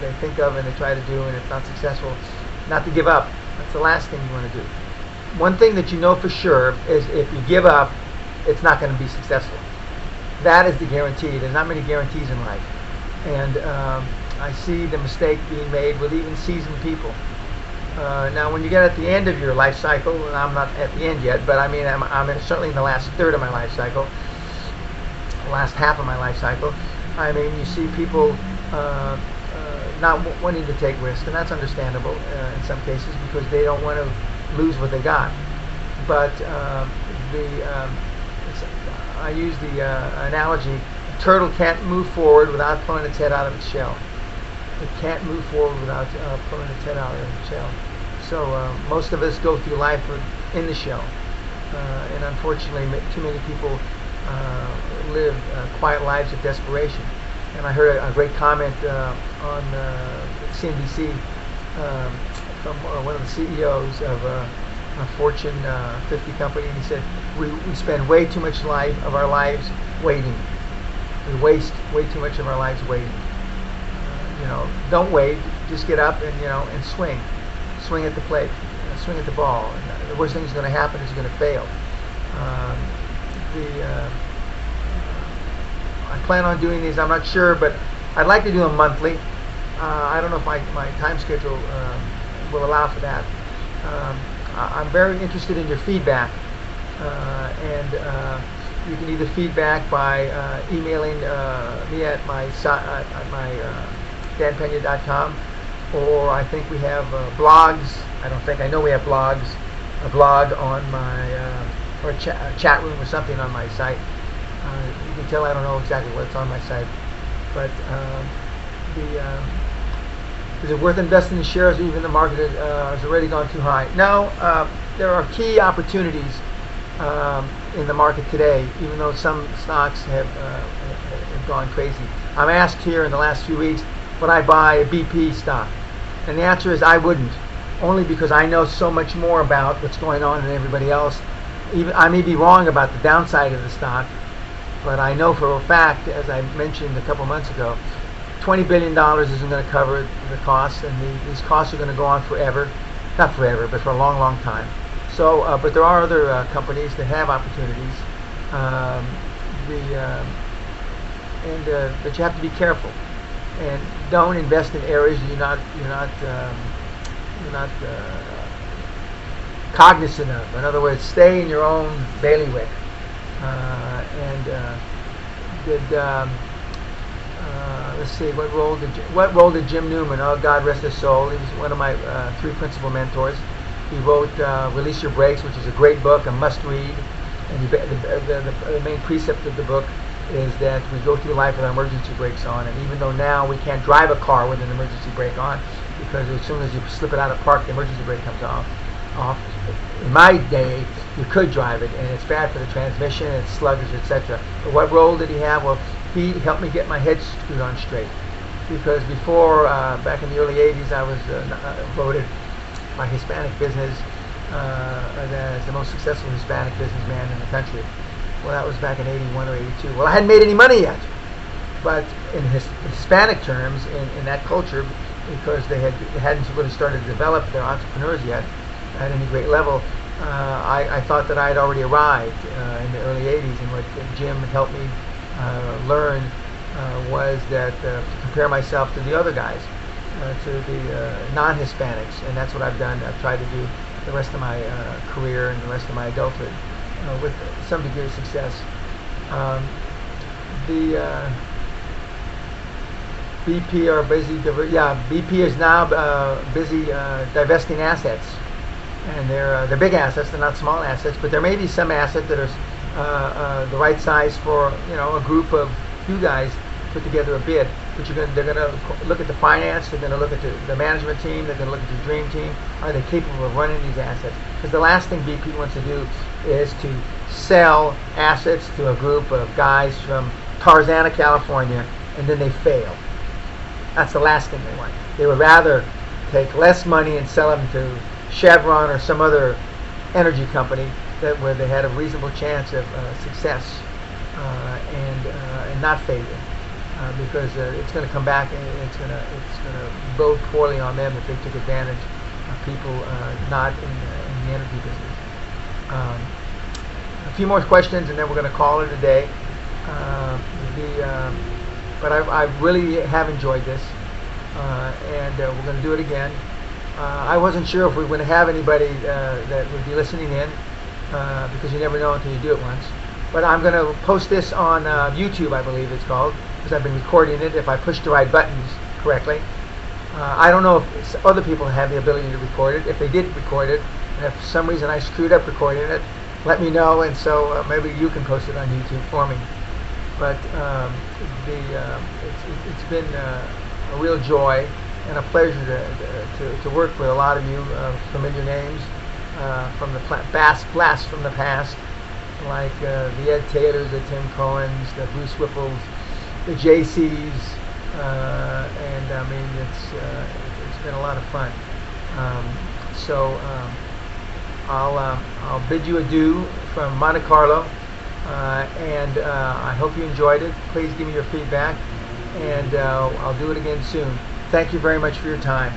they think of and they try to do, and if not successful, not to give up. That's the last thing you want to do. One thing that you know for sure is if you give up, it's not going to be successful. That is the guarantee. There's not many guarantees in life. And I see the mistake being made with even seasoned people. Now, when you get at the end of your life cycle, and I'm not at the end yet, but I mean, certainly in the last third of my life cycle, last half of my life cycle, I mean, you see people not wanting to take risks, and that's understandable in some cases because they don't want to lose what they got. But I use the analogy: a turtle can't move forward without pulling its head out of its shell. It can't move forward without pulling its head out of its shell. So most of us go through life in the shell, and unfortunately, too many people live quiet lives of desperation. And I heard a great comment on CNBC from one of the CEOs of a Fortune 50 company, and he said, we spend way too much of our lives waiting. We waste way too much of our lives waiting. Don't wait. Just get up and swing at the plate, swing at the ball. And the worst thing that's going to happen is you're going to fail. I plan on doing these. I'm not sure, but I'd like to do them monthly. I don't know if my time schedule will allow for that. I'm very interested in your feedback, and you can either feedback by emailing me at my danpena.com, or I think we have blogs. I know we have blogs. A blog on my or a chat room or something on my site. You can tell I don't know exactly what's on my site, but is it worth investing in shares even the market has already gone too high? No, there are key opportunities in the market today, even though some stocks have gone crazy. I'm asked here in the last few weeks, would I buy a BP stock? And the answer is I wouldn't, only because I know so much more about what's going on than everybody else. Even I may be wrong about the downside of the stock, but I know for a fact, as I mentioned a couple months ago, $20 billion isn't going to cover the costs, and these costs are going to go on forever. Not forever, but for a long, long time. So, but there are other companies that have opportunities, but you have to be careful, and don't invest in areas you're not cognizant of. In other words, stay in your own bailiwick. Let's see, what role did Jim Newman? Oh, God rest his soul. He was one of my three principal mentors. He wrote Release Your Brakes, which is a great book, a must-read. And the main precept of the book is that we go through life with our emergency brakes on. And even though now we can't drive a car with an emergency brake on, because as soon as you slip it out of park, the emergency brake comes off. In my day, you could drive it, and it's bad for the transmission, and it's sluggish, etc. But what role did he have? Well, he helped me get my head screwed on straight. Because before, back in the early 80s, I was voted by Hispanic Business as the most successful Hispanic businessman in the country. Well, that was back in 81 or 82. Well, I hadn't made any money yet. But in Hispanic terms, in that culture, because they hadn't really started to develop their entrepreneurs yet at any great level, I thought that I had already arrived in the early 80s, and what Jim helped me learn was that to compare myself to the other guys, to the non-Hispanics, and that's what I've done. I've tried to do the rest of my career and the rest of my adulthood with some degree of success. BP are busy. BP is now busy divesting assets, and they're big assets. They're not small assets, but there may be some assets that are the right size for a group of you guys put together a bid. But they're going to look at the finance. They're going to look at the management team. They're going to look at the dream team. Are they capable of running these assets? Because the last thing BP wants to do is to sell assets to a group of guys from Tarzana, California, and then they fail. That's the last thing they want. They would rather take less money and sell them to Chevron or some other energy company where they had a reasonable chance of success and not failure. because it's going to come back and it's going to bode poorly on them if they took advantage of people not in the energy business. A few more questions and then we're going to call it a day. But I really have enjoyed this, and we're going to do it again. I wasn't sure if we were going to have anybody that would be listening in, because you never know until you do it once. But I'm going to post this on YouTube, I believe it's called, because I've been recording it if I push the right buttons correctly. I don't know if other people have the ability to record it. If they did record it, and if for some reason I screwed up recording it, let me know, and so maybe you can post it on YouTube for me. But it's been a real joy and a pleasure to work with a lot of you familiar names from the blast from the past, like the Ed Taylors, the Tim Cohens, the Bruce Whipples, the JCs, and I mean it's been a lot of fun. I'll bid you adieu from Monte Carlo. And I hope you enjoyed it. Please give me your feedback, and I'll do it again soon. Thank you very much for your time.